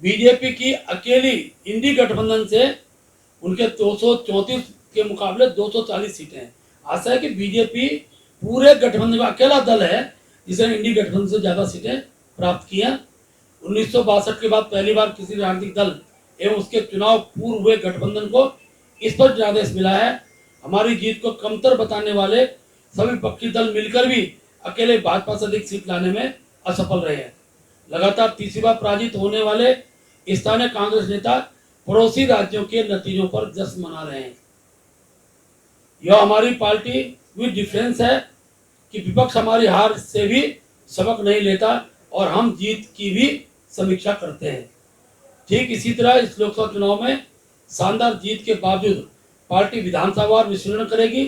BJP की अकेली इंडी गठबंधन से उनके 234 के मुकाबले 240 सीटें हैं। आशा है कि बीजेपी पूरे गठबंधन का अकेला दल है जिसने इंडी गठबंधन से ज्यादा सीटें प्राप्त की हैं। 1962 के बाद पहली बार किसी राजनीतिक दल एवं उसके चुनाव पूर्व हुए गठबंधन को स्पष्ट जनादेश मिला है। हमारी जीत को कमतर बताने वाले सभी विपक्षी दल मिलकर भी अकेले भाजपा से अधिक सीट लाने में असफल रहे हैं। लगातार तीसरी बार पराजित होने वाले स्थानीय कांग्रेस नेता पड़ोसी राज्यों के नतीजों पर जश्न मना रहे हैं। यह हमारी पार्टी विद डिफरेंस है कि विपक्ष हमारी हार से भी सबक नहीं लेता और हम जीत की भी समीक्षा करते हैं। ठीक इसी तरह इस लोकसभा चुनाव में शानदार जीत के बावजूद पार्टी विधानसभावार विश्लेषण करेगी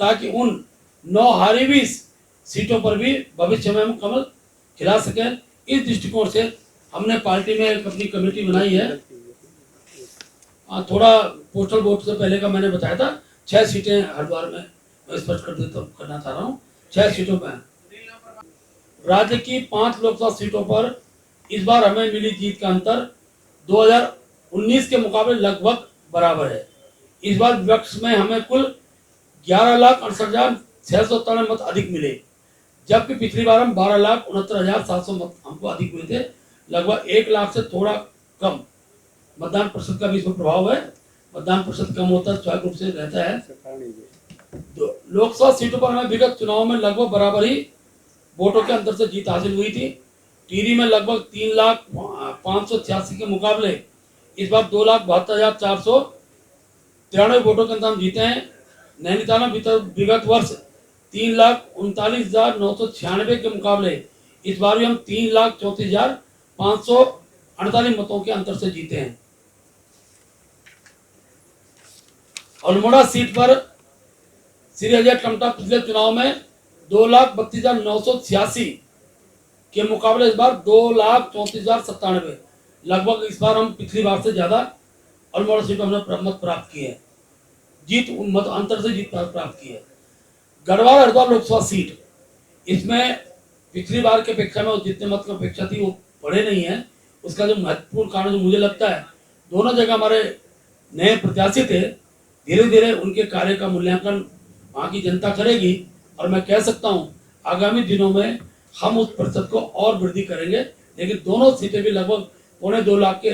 ताकि उन 9 हारी हुई सीटों पर भी भविष्य में हम कमल खिला सकें। इस दृष्टिकोण से हमने पार्टी में एक अपनी कमेटी बनाई है। थोड़ा पोस्टल वोट से पहले का मैंने बताया था 6 सीटें हरिद्वार में मैं स्पष्ट करना चाह रहा हूँ। 6 सीटों पर राज्य की 5 लोकसभा सीटों पर इस बार हमें मिली जीत का अंतर 2019 के मुकाबले लगभग बराबर है। इस बार विपक्ष में हमें कुल 11,68,693 मत अधिक मिले, जबकि पिछली बार हम 12,69,700 मत हमको अधिक हुए थे। लगभग 1 लाख से थोड़ा कम। मतदान प्रतिशत का भी इसमें प्रभाव है। मतदान प्रतिशत कम होता है, स्वाभाविक रूप से रहता है। लोकसभा सीटों पर हमें विगत चुनाव में लगभग बराबर ही वोटों के अंतर से जीत हासिल हुई थी। टिहरी में लगभग 3,586 के मुकाबले इस बार 2,72,493 वोटों के अंतर हम जीते हैं। नैनीताल में विगत वर्ष 3,39,996 के मुकाबले इस बार भी हम 3,34,548 मतों के अंतर से जीते हैं। अल्मोड़ा सीट पर श्री अजय टमटा पिछले चुनाव में 2,32,986 के मुकाबले इस बार 2,34,097 लगभग इस बार हम पिछली बार से ज्यादा अल्मोड़ा सीट पर हमने मत प्राप्त किए हैं। जीत मत अंतर से जीत प्राप्त की है। गढ़वाल हरिद्वार लोकसभा सीट, इसमें पिछली बार के अपेक्षा में जितने मत की अपेक्षा थी वो बढ़े नहीं है। उसका जो महत्वपूर्ण कारण जो मुझे लगता है, दोनों जगह हमारे नए प्रत्याशी थे, धीरे धीरे उनके कार्य का मूल्यांकन वहाँ की जनता करेगी और मैं कह सकता हूँ आगामी दिनों में हम उस प्रतिशत को और वृद्धि करेंगे। लेकिन दोनों सीटें भी लगभग 2.25 लाख के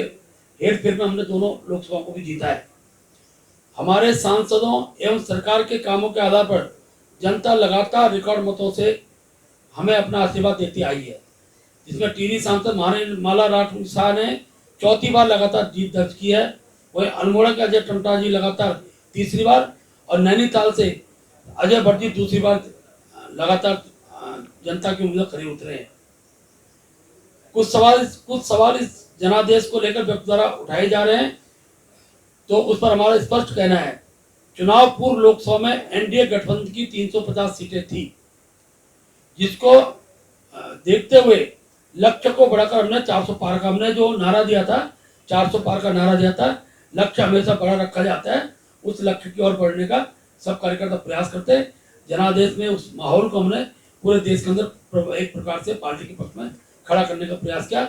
हेरफेर में हमने दोनों लोकसभा को भी जीता है। हमारे सांसदों एवं सरकार के कामों के आधार पर जनता लगातार रिकॉर्ड मतों से हमें अपना आशीर्वाद देती आई है, जिसमें टिहरी सांसद माला राठौर शाह ने 4थी बार लगातार जीत दर्ज की है। वही अल्मोड़ा के अजय टमटा जी लगातार 3री बार और नैनीताल से अजय भट्ट जी 2री बार लगातार जनता की उम्मीद खरे उतरे हैं। कुछ सवाल इस जनादेश को लेकर व्यक्ति द्वारा उठाए जा रहे हैं, तो उस पर हमारा स्पष्ट कहना है। चुनाव पूर्व लोकसभा में एनडीए गठबंधन की 350 सीटें थी, जिसको देखते हुए लक्ष्य को बढ़ाकर हमने 400 पार का हमने जो नारा दिया था, 400 पार का नारा दिया था। लक्ष्य हमेशा बड़ा रखा जाता है, उस लक्ष्य की ओर बढ़ने का सब कार्यकर्ता प्रयास करते हैं। जनादेश में उस माहौल को हमने पूरे देश के अंदर एक प्रकार से पार्टी के पक्ष में खड़ा करने का प्रयास किया।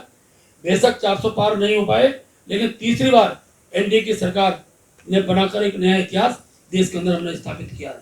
बेशक 400 पार नहीं हो पाए, लेकिन 3री बार एनडीए की सरकार ने बनाकर एक नया इतिहास देश के अंदर हमने स्थापित किया है।